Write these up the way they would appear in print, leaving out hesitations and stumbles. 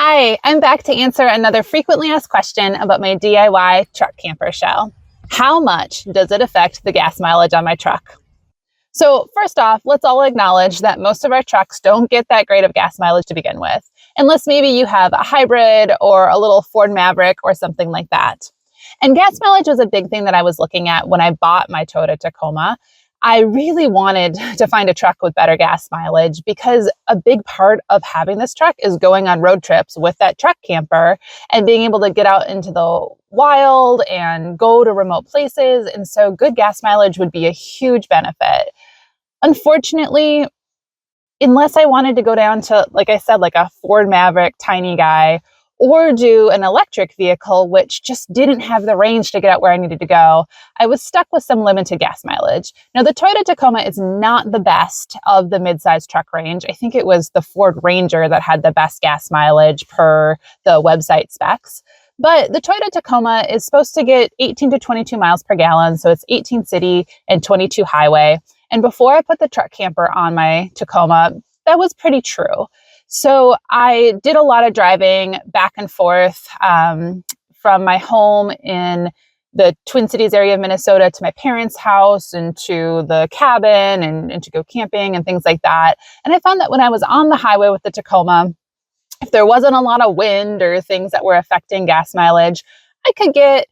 Hi, I'm back to answer another frequently asked question about my DIY truck camper shell. How much does it affect the gas mileage on my truck? So first off, let's all acknowledge that most of our trucks don't get that great of gas mileage to begin with, unless maybe you have a hybrid or a little Ford Maverick or something like that. And gas mileage was a big thing that I was looking at when I bought my Toyota Tacoma. I really wanted to find a truck with better gas mileage because a big part of having this truck is going on road trips with that truck camper and being able to get out into the wild and go to remote places. And so good gas mileage would be a huge benefit. Unfortunately, unless I wanted to go down to, like I said, like a Ford Maverick tiny guy, or do an electric vehicle, which just didn't have the range to get out where I needed to go, I was stuck with some limited gas mileage. Now, the Toyota Tacoma is not the best of the midsize truck range. I think it was the Ford Ranger that had the best gas mileage per the website specs. But the Toyota Tacoma is supposed to get 18 to 22 miles per gallon. So it's 18 city and 22 highway. And before I put the truck camper on my Tacoma, that was pretty true. So I did a lot of driving back and forth from my home in the Twin Cities area of Minnesota to my parents' house and to the cabin and to go camping and things like that. And I found that when I was on the highway with the Tacoma, if there wasn't a lot of wind or things that were affecting gas mileage, I could get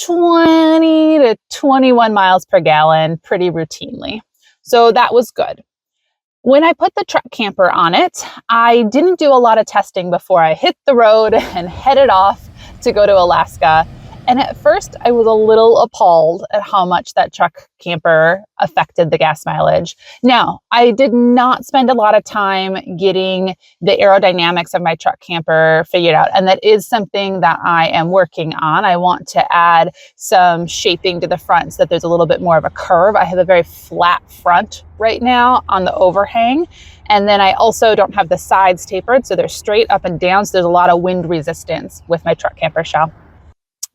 20 to 21 miles per gallon pretty routinely. So that was good. When I put the truck camper on it, I didn't do a lot of testing before I hit the road and headed off to go to Alaska. And at first, I was a little appalled at how much that truck camper affected the gas mileage. Now, I did not spend a lot of time getting the aerodynamics of my truck camper figured out. And that is something that I am working on. I want to add some shaping to the front so that there's a little bit more of a curve. I have a very flat front right now on the overhang. And then I also don't have the sides tapered, so they're straight up and down. So there's a lot of wind resistance with my truck camper shell.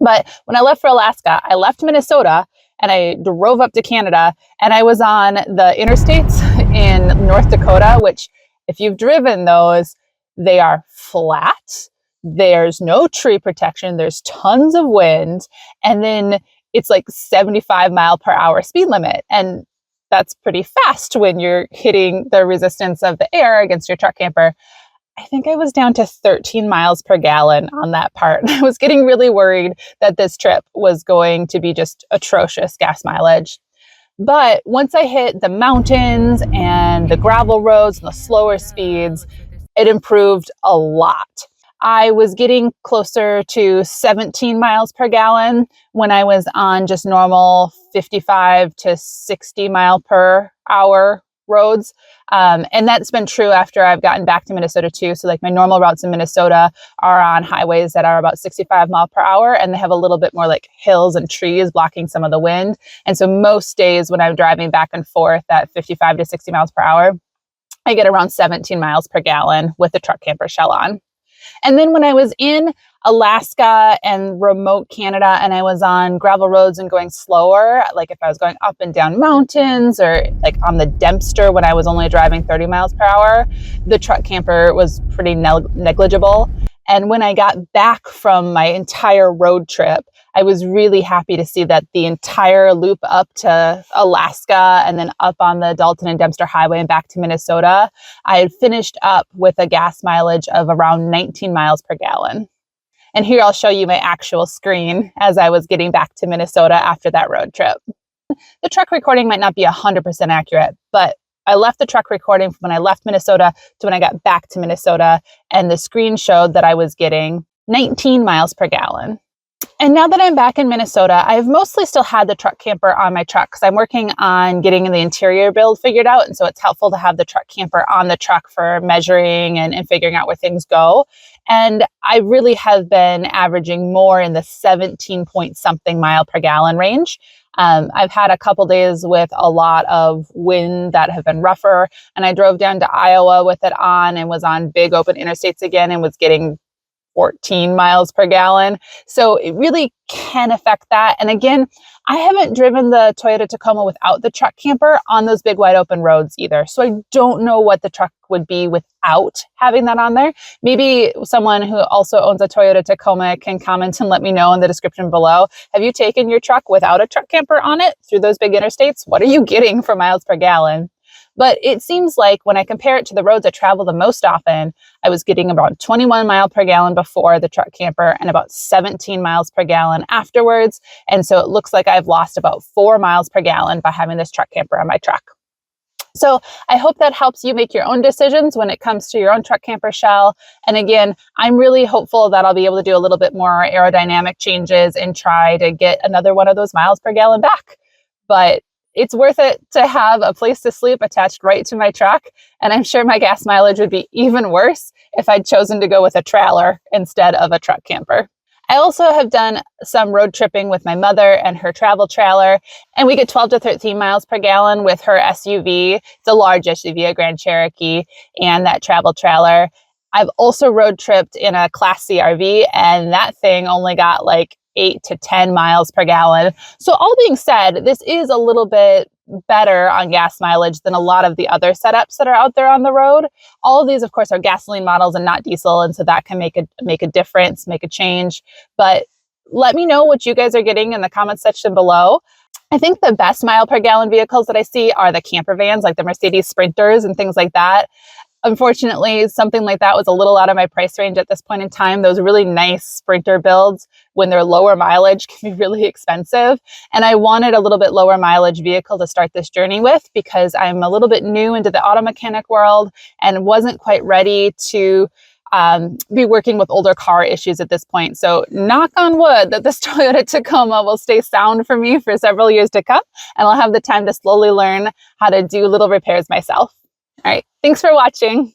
But when I left for Alaska, I left Minnesota and I drove up to Canada, and I was on the interstates in North Dakota, which if you've driven those, they are flat. There's no tree protection. There's tons of wind. And then it's like 75 mile per hour speed limit. And that's pretty fast when you're hitting the resistance of the air against your truck camper. I think I was down to 13 miles per gallon on that part. I was getting really worried that this trip was going to be just atrocious gas mileage. But once I hit the mountains and the gravel roads and the slower speeds, it improved a lot. I was getting closer to 17 miles per gallon when I was on just normal 55 to 60 mile per hour roads. And that's been true after I've gotten back to Minnesota too. So like my normal routes in Minnesota are on highways that are about 65 mile per hour, and they have a little bit more like hills and trees blocking some of the wind. And so most days when I'm driving back and forth at 55 to 60 miles per hour, I get around 17 miles per gallon with the truck camper shell on. And then when I was in Alaska and remote Canada and I was on gravel roads and going slower, like if I was going up and down mountains or like on the Dempster when I was only driving 30 miles per hour, the truck camper was pretty negligible. And when I got back from my entire road trip, I was really happy to see that the entire loop up to Alaska and then up on the Dalton and Dempster Highway and back to Minnesota, I had finished up with a gas mileage of around 19 miles per gallon. And here I'll show you my actual screen as I was getting back to Minnesota after that road trip. The truck recording might not be 100% accurate, but I left the truck recording from when I left Minnesota to when I got back to Minnesota, and the screen showed that I was getting 19 miles per gallon. And now that I'm back in Minnesota, I've mostly still had the truck camper on my truck because I'm working on getting the interior build figured out. And so it's helpful to have the truck camper on the truck for measuring and figuring out where things go. And I really have been averaging more in the 17 point something mile per gallon range. I've had a couple days with a lot of wind that have been rougher, and I drove down to Iowa with it on and was on big open interstates again and was getting 14 miles per gallon. So it really can affect that. And again, I haven't driven the Toyota Tacoma without the truck camper on those big wide open roads either. So I don't know what the truck would be without having that on there. Maybe someone who also owns a Toyota Tacoma can comment and let me know in the description below. Have you taken your truck without a truck camper on it through those big interstates? What are you getting for miles per gallon? But it seems like when I compare it to the roads I travel the most often, I was getting about 21 miles per gallon before the truck camper and about 17 miles per gallon afterwards. And so it looks like I've lost about 4 miles per gallon by having this truck camper on my truck. So I hope that helps you make your own decisions when it comes to your own truck camper shell. And again, I'm really hopeful that I'll be able to do a little bit more aerodynamic changes and try to get another one of those miles per gallon back. But it's worth it to have a place to sleep attached right to my truck. And I'm sure my gas mileage would be even worse if I'd chosen to go with a trailer instead of a truck camper. I also have done some road tripping with my mother and her travel trailer, and we get 12 to 13 miles per gallon with her SUV. It's a large SUV, a Grand Cherokee, and that travel trailer. I've also road tripped in a Class C RV, and that thing only got like 8 to 10 miles per gallon. So all being said, this is a little bit better on gas mileage than a lot of the other setups that are out there on the road. All of these, of course, are gasoline models and not diesel. And so that can make a difference, make a change. But let me know what you guys are getting in the comments section below. I think the best mile per gallon vehicles that I see are the camper vans, like the Mercedes Sprinters and things like that. Unfortunately, something like that was a little out of my price range at this point in time. Those really nice Sprinter builds, when they're lower mileage, can be really expensive. And I wanted a little bit lower mileage vehicle to start this journey with because I'm a little bit new into the auto mechanic world and wasn't quite ready to be working with older car issues at this point. So knock on wood that this Toyota Tacoma will stay sound for me for several years to come, and I'll have the time to slowly learn how to do little repairs myself. All right, thanks for watching.